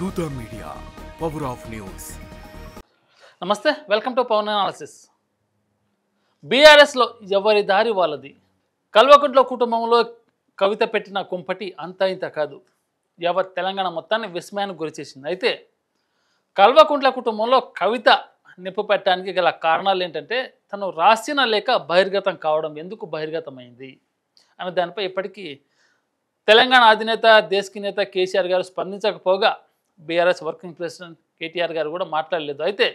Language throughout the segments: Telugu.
దూత మీడియా పవర్ ఆఫ్ న్యూస్. నమస్తే, వెల్కమ్ టు పవన్ అనాలిసిస్. బీఆర్ఎస్లో ఎవరి దారి వాళ్ళది. కల్వకుంట్ల కుటుంబంలో కవిత పెట్టిన కుంపటి అంతా ఇంత కాదు, యావత్ తెలంగాణ మొత్తాన్ని విస్మయానికి గురిచేసింది. అయితే కల్వకుంట్ల కుటుంబంలో కవిత నిప్పు పెట్టడానికి గల కారణాలు ఏంటంటే, తను రాసిన లేఖ బహిర్గతం కావడం ఎందుకు బహిర్గతమైంది అనే దానిపై ఇప్పటికీ తెలంగాణ అధినేత దేశకి నేత కేసీఆర్ గారు స్పందించకపోగా బీఆర్ఎస్ వర్కింగ్ ప్రెసిడెంట్ కేటీఆర్ గారు కూడా మాట్లాడలేదు. అయితే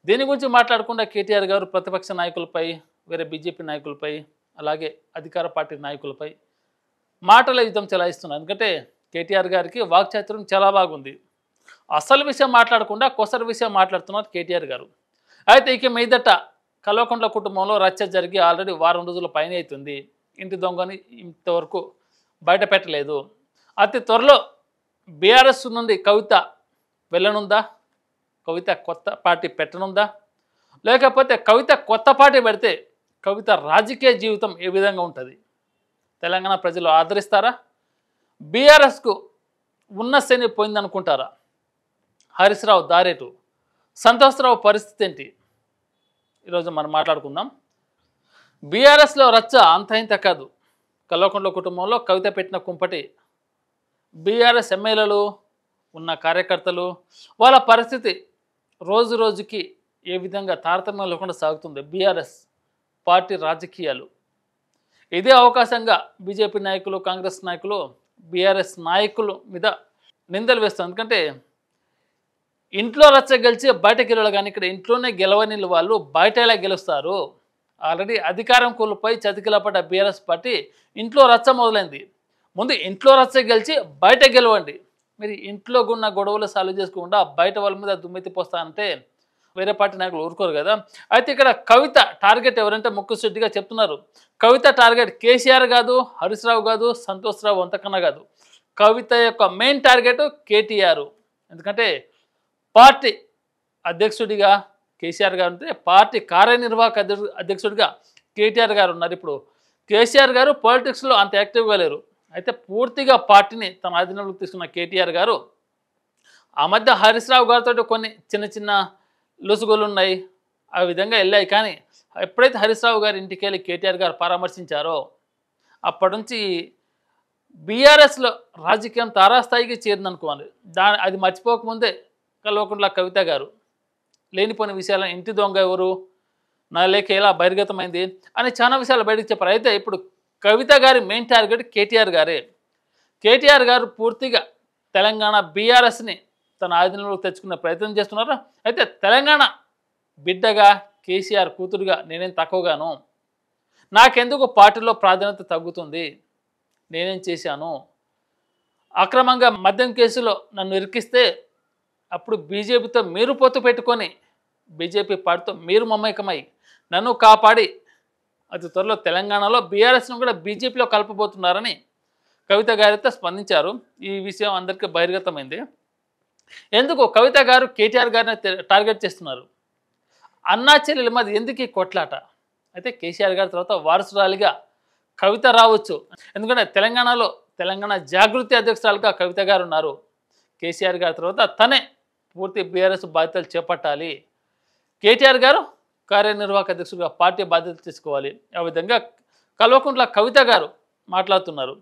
దీని గురించి మాట్లాడకుండా కేటీఆర్ గారు ప్రతిపక్ష నాయకులపై, వేరే బీజేపీ నాయకులపై, అలాగే అధికార పార్టీ నాయకులపై మాటల యుద్ధం చెలాయిస్తున్నారు. ఎందుకంటే కేటీఆర్ గారికి వాక్చాతుర్యం చాలా బాగుంది. అసలు విషయం మాట్లాడకుండా కొసరు విషయం మాట్లాడుతున్నారు కేటీఆర్ గారు. అయితే ఇక మీదట కల్వకుంట్ల కుటుంబంలో రచ్చ జరిగి ఆల్రెడీ వారం రోజుల పైన అవుతుంది. ఇంటి దొంగని ఇంతవరకు బయట పెట్టలేదు. అతి త్వరలో బీఆర్ఎస్ నుండి కవిత వెళ్ళనుందా, కవిత కొత్త పార్టీ పెట్టనుందా, లేకపోతే కవిత కొత్త పార్టీ పెడితే కవిత రాజకీయ జీవితం ఏ విధంగా ఉంటుంది? తెలంగాణ ప్రజలు ఆదరిస్తారా? బీఆర్ఎస్కు ఉన్న శని పోయిందనుకుంటారా? హరీష్ రావు దారేటు, సంతోష్ రావు పరిస్థితి ఏంటి? ఈరోజు మనం మాట్లాడుకుందాం. బీఆర్ఎస్లో రచ్చ అంత ఇంత కాదు. కల్వకుంట్ల కుటుంబంలో కవిత పెట్టిన కుంపటి. బీఆర్ఎస్ ఎమ్మెల్యేలు, ఉన్న కార్యకర్తలు, వాళ్ళ పరిస్థితి రోజు రోజుకి ఏ విధంగా తారతమ్యం లేకుండా సాగుతుంది. బీఆర్ఎస్ పార్టీ రాజకీయాలు ఇదే అవకాశంగా బీజేపీ నాయకులు, కాంగ్రెస్ నాయకులు బీఆర్ఎస్ నాయకుల మీద నిందలు వేస్తారు. ఎందుకంటే ఇంట్లో రచ్చ గెలిచి బయటకు గెలవాలి, కానీ ఇక్కడ ఇంట్లోనే గెలవని వాళ్ళు బయట ఎలా గెలుస్తారు? ఆల్రెడీ అధికారం కోల్పోయి చతికిలపడ్డ బీఆర్ఎస్ పార్టీ ఇంట్లో రచ్చ మొదలైంది. ముందు ఇంట్లో రచ్చ గెలిచి బయట గెలవండి. మీరు ఇంట్లో ఉన్న గొడవలు సాల్వ్ చేసుకోకుండా బయట వాళ్ళ మీద దుమ్మెత్తి పోస్తానంటే వేరే పార్టీ నాయకులు ఊరుకోరు కదా. అయితే ఇక్కడ కవిత టార్గెట్ ఎవరంటే ముక్కుసూటిగా చెప్తున్నారు. కవిత టార్గెట్ కేసీఆర్ కాదు, హరీష్ రావు కాదు, సంతోష్ రావు అంతకన్నా కాదు. కవిత యొక్క మెయిన్ టార్గెట్ కేటీఆర్. ఎందుకంటే పార్టీ అధ్యక్షుడిగా కేసీఆర్ గారు ఉంటే, పార్టీ కార్యనిర్వాహక అధ్యక్షుడిగా కేటీఆర్ గారు ఉన్నారు. ఇప్పుడు కేసీఆర్ గారు పాలిటిక్స్లో అంత యాక్టివ్గా లేరు. అయితే పూర్తిగా పార్టీని తన అధీనంలోకి తీసుకున్న కేటీఆర్ గారు ఆ మధ్య హరీష్ రావు గారితో కొన్ని చిన్న చిన్న లొసుగులు ఉన్నాయి, ఆ విధంగా వెళ్ళాయి. కానీ ఎప్పుడైతే హరీష్ రావు గారి ఇంటికి వెళ్ళి కేటీఆర్ గారు పరామర్శించారో అప్పటి నుంచి బీఆర్ఎస్లో రాజకీయం తారాస్థాయికి చేరిందనుకోవాలి. అది మర్చిపోకముందే కల్వకుంట్ల కవిత గారు లేనిపోయిన విషయాలను, ఇంటి దొంగ ఎవరు, నా లేఖ ఎలా బహిర్గతమైంది అని చాలా విషయాలు బయటకు చెప్పారు. అయితే ఇప్పుడు కవిత గారి మెయిన్ టార్గెట్ కేటీఆర్ గారే. కేటీఆర్ గారు పూర్తిగా తెలంగాణ బీఆర్ఎస్ని తన ఆధీనంలోకి తెచ్చుకునే ప్రయత్నం చేస్తున్నారు. అయితే తెలంగాణ బిడ్డగా, కేసీఆర్ కూతురుగా నేనేం తక్కువగాను, నాకెందుకు పార్టీలో ప్రాధాన్యత తగ్గుతుంది, నేనేం చేశాను, అక్రమంగా మద్యం కేసులో నన్ను ఇరికిస్తే అప్పుడు బీజేపీతో మీరు పొత్తు పెట్టుకొని బీజేపీ పార్టీతో మీరు మమేకమై నన్ను కాపాడి అతి త్వరలో తెలంగాణలో బీఆర్ఎస్ను కూడా బీజేపీలో కలపబోతున్నారని కవిత గారితో స్పందించారు. ఈ విషయం అందరికీ బహిర్గతమైంది. ఎందుకు కవిత గారు కేటీఆర్ గారిని టార్గెట్ చేస్తున్నారు? అన్నా చెల్లెల మధ్య ఎందుకు ఈ కొట్లాట? అయితే కేసీఆర్ గారి తర్వాత వారసురాలిగా కవిత రావచ్చు. ఎందుకంటే తెలంగాణలో తెలంగాణ జాగృతి అధ్యక్షురాలుగా కవిత గారు ఉన్నారు. కేసీఆర్ గారి తర్వాత తనే పూర్తి బీఆర్ఎస్ బాధ్యతలు చేపట్టాలి. కేటీఆర్ గారు కార్యనిర్వాహక అధ్యక్షుడిగా పార్టీ బాధ్యతలు తీసుకోవాలి. ఆ విధంగా కల్వకుంట్ల కవిత గారు మాట్లాడుతున్నారు.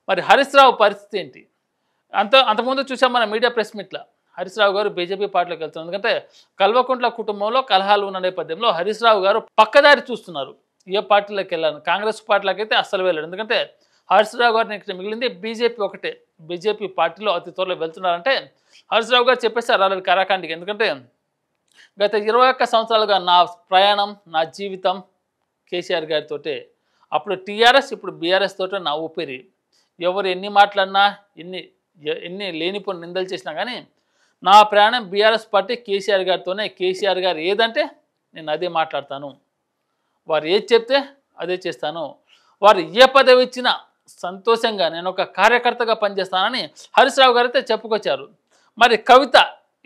మరి హరీష్ రావు పరిస్థితి ఏంటి? అంతకుముందు చూసాం మన మీడియా ప్రెస్ మీట్లో హరీష్ రావు గారు బీజేపీ పార్టీలోకి వెళ్తున్నారు. ఎందుకంటే కల్వకుంట్ల కుటుంబంలో కలహాలు ఉన్న నేపథ్యంలో హరీష్ రావు గారు పక్కదారి చూస్తున్నారు. ఏ పార్టీలోకి వెళ్ళాను, కాంగ్రెస్ పార్టీలోకి అయితే అస్సలు వెళ్ళాడు. ఎందుకంటే హరీష్ రావు గారిని ఇక్కడ మిగిలింది బీజేపీ ఒకటే. బీజేపీ పార్టీలో అతి త్వరలో వెళ్తున్నారంటే హరీష్ రావు గారు చెప్పేశారు ఆల్రెడీ కరాఖండికి. ఎందుకంటే గత 21 సంవత్సరాలుగా నా ప్రయాణం, నా జీవితం కేసీఆర్ గారితోటే. అప్పుడు టీఆర్ఎస్, ఇప్పుడు బీఆర్ఎస్ తోటే నా ఊపిరి. ఎవరు ఎన్ని మాట్లాడినా, ఎన్ని లేనిపోని నిందలు చేసినా కానీ నా ప్రయాణం బీఆర్ఎస్ పార్టీ కేసీఆర్ గారితోనే. కేసీఆర్ గారు ఏదంటే నేను అదే మాట్లాడతాను, వారు ఏది చెప్తే అదే చేస్తాను, వారు ఏ పదవి ఇచ్చినా సంతోషంగా నేను ఒక కార్యకర్తగా పనిచేస్తానని హరీష్ రావు గారు అయితే చెప్పుకొచ్చారు. మరి కవిత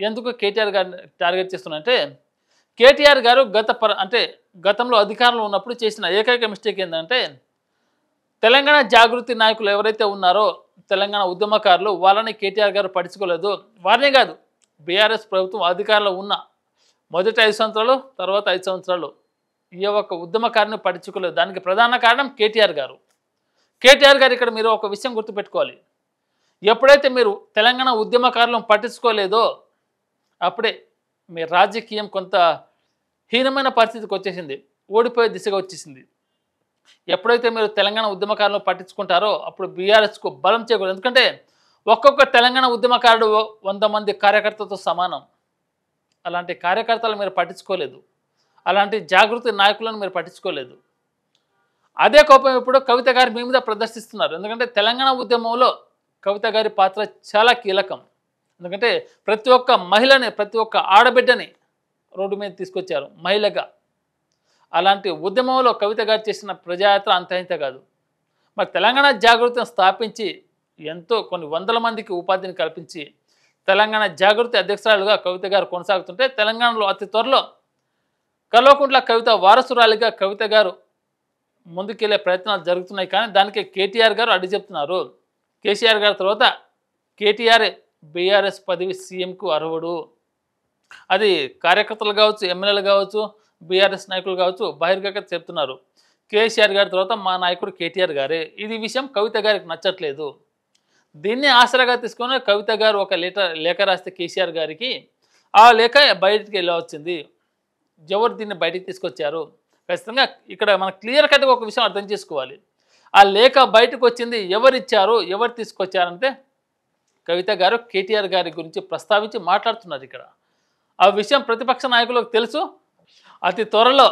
ఎందుకు కేటీఆర్ గారిని టార్గెట్ చేస్తున్నారంటే, కేటీఆర్ గారు గతంలో అధికారంలో ఉన్నప్పుడు చేసిన ఏకైక మిస్టేక్ ఏంటంటే తెలంగాణ జాగృతి నాయకులు ఎవరైతే ఉన్నారో తెలంగాణ ఉద్యమకారులు వాళ్ళని కేటీఆర్ గారు పట్టించుకోలేదు. వారినే కాదు, బీఆర్ఎస్ ప్రభుత్వం అధికారంలో ఉన్న మొదటి 5 సంవత్సరాలు, తర్వాత 5 సంవత్సరాలు ఈ ఒక్క ఉద్యమకారుని పట్టించుకోలేదు. దానికి ప్రధాన కారణం కేటీఆర్ గారు. కేటీఆర్ గారు ఇక్కడ మీరు ఒక విషయం గుర్తుపెట్టుకోవాలి. ఎప్పుడైతే మీరు తెలంగాణ ఉద్యమకారులను పట్టించుకోలేదో అప్పుడే మీ రాజకీయం కొంత హీనమైన పరిస్థితికి వచ్చేసింది, ఓడిపోయే దిశగా వచ్చేసింది. ఎప్పుడైతే మీరు తెలంగాణ ఉద్యమకారులను పట్టించుకుంటారో అప్పుడు బీఆర్ఎస్కు బలం చేకూడదు. ఎందుకంటే ఒక్కొక్క తెలంగాణ ఉద్యమకారుడు 100 మంది కార్యకర్తలతో సమానం. అలాంటి కార్యకర్తలు మీరు పట్టించుకోలేదు, అలాంటి జాగృతి నాయకులను మీరు పట్టించుకోలేదు. అదే కోపం ఇప్పుడు కవిత గారు మీ మీద ప్రదర్శిస్తున్నారు. ఎందుకంటే తెలంగాణ ఉద్యమంలో కవిత గారి పాత్ర చాలా కీలకం. ఎందుకంటే ప్రతి ఒక్క మహిళని, ప్రతి ఒక్క ఆడబిడ్డని రోడ్డు మీద తీసుకొచ్చారు మహిళగా. అలాంటి ఉద్యమంలో కవిత గారు చేసిన ప్రజాయాత్ర అంత ఇంత కాదు. మరి తెలంగాణ జాగృతిని స్థాపించి ఎంతో కొన్ని వందల మందికి ఉపాధిని కల్పించి తెలంగాణ జాగృతి అధ్యక్షురాలుగా కవిత గారు కొనసాగుతుంటే తెలంగాణలో అతి త్వరలో కల్వకుంట్ల కవిత వారసురాలిగా కవిత గారు ముందుకెళ్లే ప్రయత్నాలు జరుగుతున్నాయి. కానీ దానికి కేటీఆర్ గారు అడ్డు చెప్తున్నారు. కేసీఆర్ గారి తర్వాత కేటీఆర్ బీఆర్ఎస్ పదవి సీఎంకు అర్హుడు. అది కార్యకర్తలు కావచ్చు, ఎమ్మెల్యేలు కావచ్చు, బీఆర్ఎస్ నాయకులు కావచ్చు బహిర్గతంగా చెప్తున్నారు. కేసీఆర్ గారి తర్వాత మా నాయకుడు కేటీఆర్ గారే. ఇది విషయం కవిత గారికి నచ్చట్లేదు. దీన్ని ఆసరాగా తీసుకొని కవిత గారు ఒక లేఖ రాస్తే కేసీఆర్ గారికి, ఆ లేఖ బయటికి వెళ్ళి వచ్చింది. ఎవరు దీన్ని బయటికి తీసుకొచ్చారు? ఖచ్చితంగా ఇక్కడ మనం క్లియర్ కట్గా ఒక విషయం అర్థం చేసుకోవాలి. ఆ లేఖ బయటకు వచ్చింది ఎవరు ఇచ్చారు, ఎవరు తీసుకొచ్చారంటే కవిత గారు కేటీఆర్ గారి గురించి ప్రస్తావించి మాట్లాడుతున్నారు. ఇక్కడ ఆ విషయం ప్రతిపక్ష నాయకులకు తెలుసు. అతి త్వరలో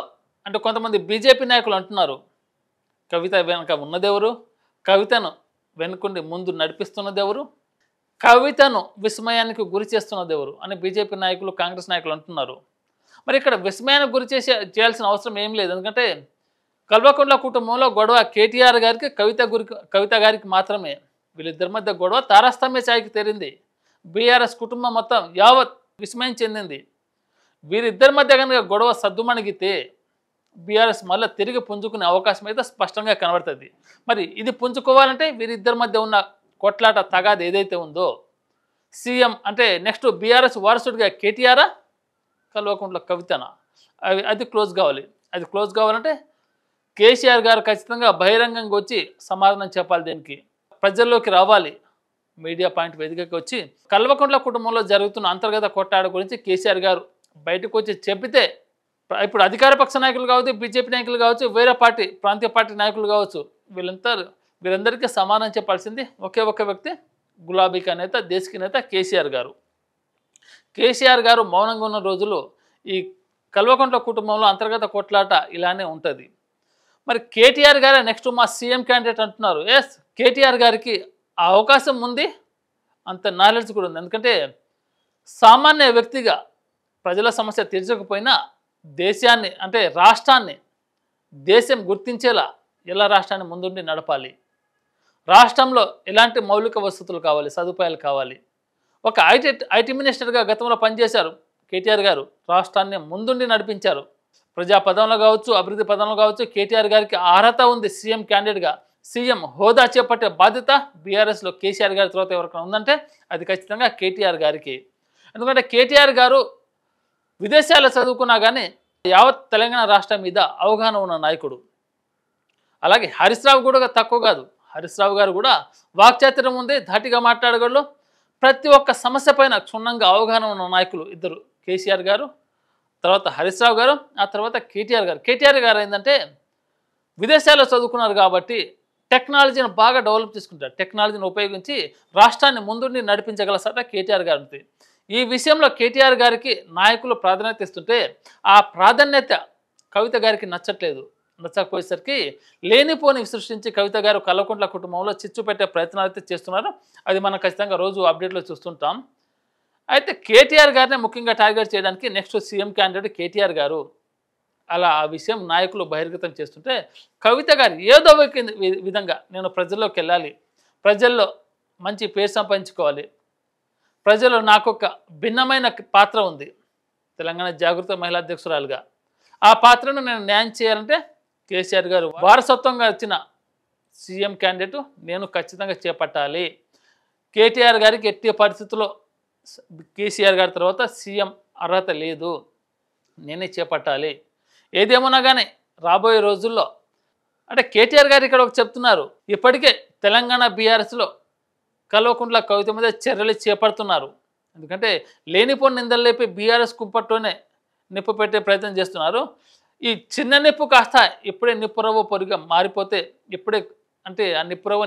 అంటే కొంతమంది బీజేపీ నాయకులు అంటున్నారు కవిత వెనుక ఉన్నదెవరు, కవితను వెనుకుండి ముందు నడిపిస్తున్నది ఎవరు, కవితను విస్మయానికి గురి చేస్తున్నది ఎవరు అని బీజేపీ నాయకులు, కాంగ్రెస్ నాయకులు అంటున్నారు. మరి ఇక్కడ విస్మయానికి గురి చేయాల్సిన అవసరం ఏం లేదు. ఎందుకంటే కల్వకుంట్ల కుటుంబంలో గొడవ కేటీఆర్ గారికి, కవిత గారికి మాత్రమే. వీళ్ళిద్దరి మధ్య గొడవ తారస్తమ్య ఛాయకి తేరింది. బీఆర్ఎస్ కుటుంబం మొత్తం యావత్ విస్మయం చెందింది. వీరిద్దరి మధ్య కనుక గొడవ సద్దుమణిగితే బీఆర్ఎస్ మళ్ళీ తిరిగి పుంజుకునే అవకాశం అయితే స్పష్టంగా కనబడుతుంది. మరి ఇది పుంజుకోవాలంటే వీరిద్దరి మధ్య ఉన్న కొట్లాట తగాది ఏదైతే ఉందో, సీఎం అంటే నెక్స్ట్ బీఆర్ఎస్ వారసుడిగా కేటీఆరా, కల్వకుంట్ల కవితనా, అది క్లోజ్ కావాలి. అది క్లోజ్ కావాలంటే కేసీఆర్ గారు ఖచ్చితంగా బహిరంగంగా వచ్చి సమాధానం చెప్పాలి. దీనికి ప్రజల్లోకి రావాలి. మీడియా పాయింట్ వేదికకి వచ్చి కల్వకుంట్ల కుటుంబంలో జరుగుతున్న అంతర్గత కొట్టాడ గురించి కేసీఆర్ గారు బయటకు వచ్చి చెప్పితే ఇప్పుడు అధికార పక్ష నాయకులు కావచ్చు, బీజేపీ నాయకులు కావచ్చు, వేరే పార్టీ ప్రాంతీయ పార్టీ నాయకులు కావచ్చు, వీరందరికీ సమాధానం చెప్పాల్సింది ఒకే ఒక వ్యక్తి, గులాబీకా నేత, దేశకి నేత కేసీఆర్ గారు. కేసీఆర్ గారు మౌనంగా ఉన్న రోజులు ఈ కల్వకుంట్ల కుటుంబంలో అంతర్గత కొట్లాట ఇలానే ఉంటుంది. మరి కేటీఆర్ గారే నెక్స్ట్ మా సీఎం క్యాండిడేట్ అంటున్నారు. ఎస్, కేటీఆర్ గారికి ఆ అవకాశం ఉంది, అంత నాలెడ్జ్ కూడా ఉంది. ఎందుకంటే సామాన్య వ్యక్తిగా ప్రజల సమస్య తీర్చకపోయినా దేశాన్ని అంటే రాష్ట్రాన్ని దేశం గుర్తించేలా ఎలా రాష్ట్రాన్ని ముందుండి నడపాలి, రాష్ట్రంలో ఎలాంటి మౌలిక వసతులు కావాలి, సదుపాయాలు కావాలి. ఒక ఐటీ మినిస్టర్గా గతంలో పనిచేశారు కేటీఆర్ గారు. రాష్ట్రాన్ని ముందుండి నడిపించారు. ప్రజా పదంలో కావచ్చు, అభివృద్ధి పదంలో కావచ్చు, కేటీఆర్ గారికి అర్హత ఉంది. సీఎం క్యాండిడేట్గా సీఎం హోదా చేపట్టే బాధ్యత బీఆర్ఎస్లో కేసీఆర్ గారి తర్వాత ఎవరికైనా ఉందంటే అది ఖచ్చితంగా కేటీఆర్ గారికి. ఎందుకంటే కేటీఆర్ గారు విదేశాల్లో చదువుకున్నా కానీ యావత్ తెలంగాణ రాష్ట్రం మీద అవగాహన ఉన్న నాయకుడు. అలాగే హరీష్ రావు కూడా తక్కువ కాదు. హరీష్ రావు గారు కూడా వాక్చాతుర్యం ఉంది, ధాటిగా మాట్లాడగలరు. ప్రతి ఒక్క సమస్య పైన క్షుణ్ణంగా అవగాహన ఉన్న నాయకులు ఇద్దరు, కేసీఆర్ గారు, తర్వాత హరీష్ రావు గారు, ఆ తర్వాత కేటీఆర్ గారు. కేటీఆర్ గారు ఏంటంటే విదేశాల్లో చదువుకున్నారు కాబట్టి టెక్నాలజీని బాగా డెవలప్ చేసుకుంటారు. టెక్నాలజీని ఉపయోగించి రాష్ట్రాన్ని ముందుండి నడిపించగల సత్తా కేటీఆర్ గారు ఉంది. ఈ విషయంలో కేటీఆర్ గారికి నాయకులు ప్రాధాన్యత ఇస్తుంటే ఆ ప్రాధాన్యత కవిత గారికి నచ్చట్లేదు. నచ్చకపోయేసరికి లేనిపోని సృష్టించి కవిత గారు కల్వకుంట్ల కుటుంబంలో చిచ్చు పెట్టే ప్రయత్నాలు అయితే చేస్తున్నారు. అది మనం ఖచ్చితంగా రోజు అప్డేట్లో చూస్తుంటాం. అయితే కేటీఆర్ గారినే ముఖ్యంగా టార్గెట్ చేయడానికి నెక్స్ట్ సీఎం క్యాండిడేట్ కేటీఆర్ గారు. అలా ఆ విషయం నాయకులు బహిర్గతం చేస్తుంటే కవిత గారు ఏదో విధంగా నేను ప్రజల్లోకి వెళ్ళాలి, ప్రజల్లో మంచి పేరు సంపాదించుకోవాలి, ప్రజలు నాకు ఒక భిన్నమైన పాత్ర ఉంది తెలంగాణ జాగృత మహిళా అధ్యక్షురాలుగా, ఆ పాత్రను నేను న్యాయం చేయాలంటే కేసీఆర్ గారు వారసత్వంగా వచ్చిన సీఎం క్యాండిడేట్ నేను ఖచ్చితంగా చేపట్టాలి. కేటీఆర్ గారికి ఎట్టి పరిస్థితుల్లో కేసీఆర్ గారి తర్వాత సీఎం అర్హత లేదు, నేనే చేపట్టాలి. ఏదేమన్నా కానీ రాబోయే రోజుల్లో అంటే కేటీఆర్ గారు ఇక్కడ ఒక చెప్తున్నారు, ఇప్పటికే తెలంగాణ బీఆర్ఎస్లో కల్వకుంట్ల కవిత మీద చర్యలు చేపడుతున్నారు. ఎందుకంటే లేనిపోని నిందలు లేపి బీఆర్ఎస్ కుంపట్లోనే నిప్పు పెట్టే ప్రయత్నం చేస్తున్నారు. ఈ చిన్న నిప్పు కాస్త ఇప్పుడే నిప్పురవ్వ పొరిగా మారిపోతే ఇప్పుడే అంటే ఆ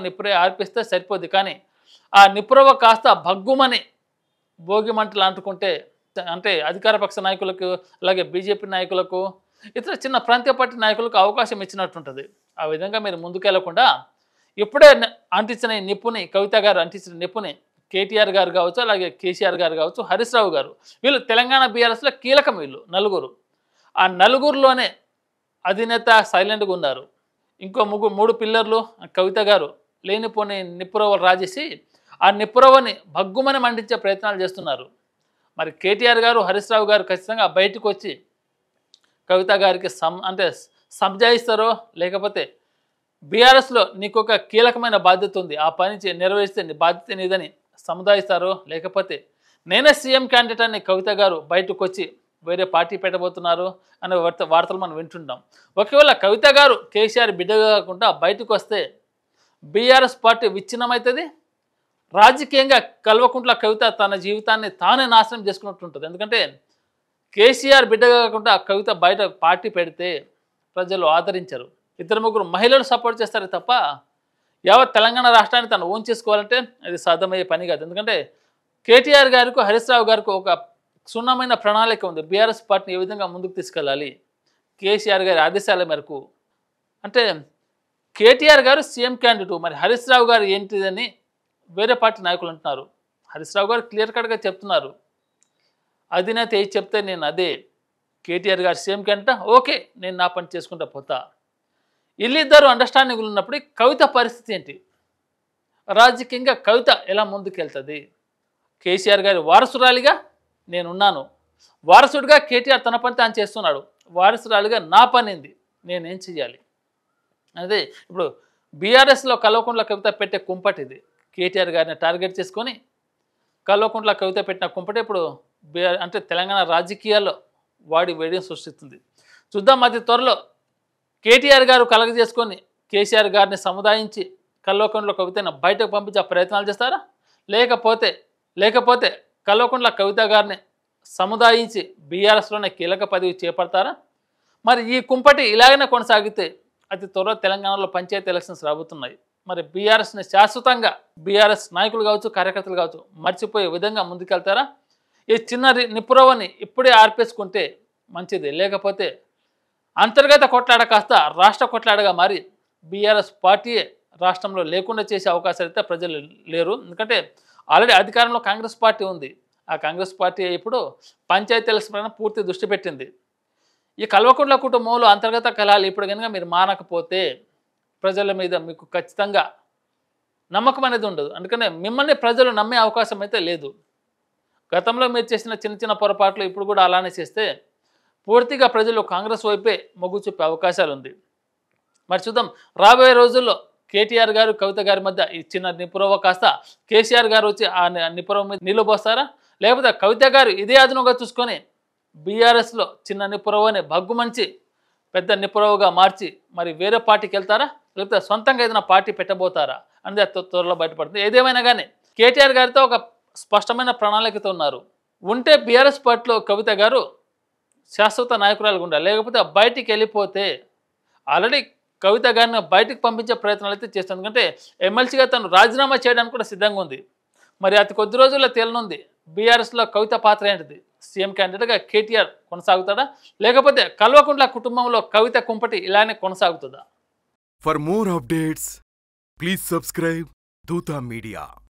నిప్పురే ఆర్పిస్తే సరిపోద్ది. కానీ ఆ నిప్పురవ్వ కాస్త భగ్గుమని భోగి మంటలు అంటుకుంటే అంటే అధికార పక్ష నాయకులకు అలాగే బీజేపీ నాయకులకు ఇతర చిన్న ప్రాంతీయ పార్టీ నాయకులకు అవకాశం ఇచ్చినట్టుంటుంది. ఆ విధంగా మీరు ముందుకెళ్లకుండా ఇప్పుడే అంటించిన ఈ నిప్పుని కవిత గారు అంటించిన నిప్పుని కేటీఆర్ గారు కావచ్చు, అలాగే కేసీఆర్ గారు కావచ్చు, హరీష్ రావు గారు వీళ్ళు తెలంగాణ బీఆర్ఎస్లో కీలకం. వీళ్ళు నలుగురు, ఆ నలుగురిలోనే అధినేత సైలెంట్గా ఉన్నారు. ఇంకో మూడు పిల్లర్లు కవిత గారు లేనిపోని నిప్పురవ్వలు రాజేసి ఆ నిప్పురవ్వని భగ్గుమని మండించే ప్రయత్నాలు చేస్తున్నారు. మరి కేటీఆర్ గారు హరీష్ రావు గారు ఖచ్చితంగా బయటకు వచ్చి కవిత గారికి సంజాయిస్తారో, లేకపోతే బీఆర్ఎస్లో నీకు ఒక కీలకమైన బాధ్యత ఉంది, ఆ పని నెరవేర్స్తే నీ బాధ్యత నీదని సముదాయిస్తారో, లేకపోతే నేనే సీఎం క్యాండిడేట్ అని కవిత గారు బయటకు వచ్చి వేరే పార్టీ పెట్టబోతున్నారు అనే వార్తలు మనం వింటుంటాం. ఒకవేళ కవిత గారు కేసీఆర్ బిడ్డగా కాకుండా బయటకు వస్తే బీఆర్ఎస్ పార్టీ విచ్ఛిన్నమవుతుంది. రాజకీయంగా కల్వకుంట్ల కవిత తన జీవితాన్ని తానే నాశనం చేసుకున్నట్టుంటుంది. ఎందుకంటే కేసీఆర్ బిడ్డగా కాకుండా కవిత బయట పార్టీ పెడితే ప్రజలు ఆదరించరు. 2-3 మహిళలు సపోర్ట్ చేస్తారు తప్ప యావత్ తెలంగాణ రాష్ట్రాన్ని తను ఓన్ చేసుకోవాలంటే అది సాధ్యమయ్యే పని కాదు. ఎందుకంటే కేటీఆర్ గారికి హరీష్ రావు గారికి ఒక క్షుణ్ణమైన ప్రణాళిక ఉంది. బీఆర్ఎస్ పార్టీని ఏ విధంగా ముందుకు తీసుకెళ్ళాలి కేసీఆర్ గారి ఆదేశాల మేరకు. అంటే కేటీఆర్ గారు సీఎం క్యాండిడేట్, మరి హరీష్ రావు గారు ఏంటిదని వేరే పార్టీ నాయకులు అంటున్నారు. హరీష్ రావు గారు క్లియర్ కట్గా చెప్తున్నారు, అధినేత ఏది చెప్తే నేను అదే. కేటీఆర్ గారు సీఎం క్యాండిడేట్, ఓకే నేను నా పని చేసుకుంటా పోతా. వీళ్ళిద్దరూ అండర్స్టాండింగ్ ఉన్నప్పుడు కవిత పరిస్థితి ఏంటి? రాజకీయంగా కవిత ఎలా ముందుకెళ్తుంది? కేసీఆర్ గారి వారసురాలిగా నేనున్నాను, వారసుడిగా కేటీఆర్ తన పని తాను చేస్తున్నాడు, వారసురాలిగా నా పని ఏంది, నేనేం చెయ్యాలి? అదే ఇప్పుడు బీఆర్ఎస్లో కల్వకుంట్ల కవిత పెట్టే కుంపటి ఇది. కేటీఆర్ గారిని టార్గెట్ చేసుకొని కల్వకుంట్ల కవిత పెట్టిన కుంపటి ఇప్పుడు అంటే తెలంగాణ రాజకీయాల్లో వాడి వేడిని సృష్టిస్తుంది. చూద్దాం అతి త్వరలో కేటీఆర్ గారు కలగజేసుకొని కేసీఆర్ గారిని సముదాయించి కల్వకుంట్ల కవితను బయటకు పంపించే ప్రయత్నాలు చేస్తారా, లేకపోతే కల్వకుంట్ల కవిత గారిని సముదాయించి బీఆర్ఎస్లోనే కీలక పదవి చేపడతారా? మరి ఈ కుంపటి ఇలాగనే కొనసాగితే అతి త్వరలో తెలంగాణలో పంచాయతీ ఎలక్షన్స్ రాబోతున్నాయి. మరి బీఆర్ఎస్ని శాశ్వతంగా బీఆర్ఎస్ నాయకులు కావచ్చు, కార్యకర్తలు కావచ్చు మర్చిపోయే విధంగా ముందుకెళ్తారా? ఈ చిన్న నిప్పురవ్వని ఇప్పుడే ఆర్పేసుకుంటే మంచిది. లేకపోతే అంతర్గత కొట్లాడ కాస్త రాష్ట్ర కొట్లాడగా మారి బీఆర్ఎస్ పార్టీయే రాష్ట్రంలో లేకుండా చేసే అవకాశాలు అయితే ప్రజలు లేరు. ఎందుకంటే ఆల్రెడీ అధికారంలో కాంగ్రెస్ పార్టీ ఉంది. ఆ కాంగ్రెస్ పార్టీ ఇప్పుడు పంచాయతీ ఎలక్షన్ పైన పూర్తి దృష్టి పెట్టింది. ఈ కల్వకుంట్ల కుటుంబంలో అంతర్గత కలహాలు ఇప్పుడు కనుక మీరు మానకపోతే ప్రజల మీద మీకు ఖచ్చితంగా నమ్మకం అనేది ఉండదు. అందుకనే మిమ్మల్ని ప్రజలు నమ్మే అవకాశం అయితే లేదు. గతంలో మీరు చేసిన చిన్న పొరపాట్లు ఇప్పుడు కూడా అలానే చేస్తే పూర్తిగా ప్రజలు కాంగ్రెస్ వైపే మొగ్గు చూపే అవకాశాలు ఉంది. మరి చూద్దాం రాబోయే రోజుల్లో కేటీఆర్ గారు కవిత గారి మధ్య ఈ చిన్న నిపురవ కాస్త కేసీఆర్ గారు వచ్చి ఆ నిపురవ మీద నీళ్ళు పోస్తారా, లేకపోతే కవిత గారు ఇదే అదనంగా చూసుకొని బీఆర్ఎస్లో చిన్న నిపురవని భగ్గుమంచి పెద్ద నిపురవగా మార్చి మరి వేరే పార్టీకి వెళ్తారా, లేకపోతే సొంతంగా ఏదైనా పార్టీ పెట్టబోతారా అనేది త్వరలో బయటపడుతుంది. ఏదేమైనా కానీ కేటీఆర్ గారితో ఒక స్పష్టమైన ప్రణాళికతో ఉన్నారు. ఉంటే బీఆర్ఎస్ పార్టీలో కవిత గారు శాశ్వత నాయకురాలుగా ఉండాలి, లేకపోతే బయటికి వెళ్ళిపోతే ఆల్రెడీ కవిత గారిని బయటకు పంపించే ప్రయత్నాలు అయితే చేస్తుంది. ఎందుకంటే ఎమ్మెల్సీగా తను రాజీనామా చేయడానికి కూడా సిద్ధంగా ఉంది. మరి అతి కొద్ది రోజుల్లో తేలనుంది బీఆర్ఎస్లో కవిత పాత్ర ఏంటిది. సీఎం క్యాండిడేట్గా కేటీఆర్ కొనసాగుతాడా, లేకపోతే కల్వకుంట్ల కుటుంబంలో కవిత కుంపటి ఇలానే కొనసాగుతుందా? For more updates, please subscribe Dutta Media.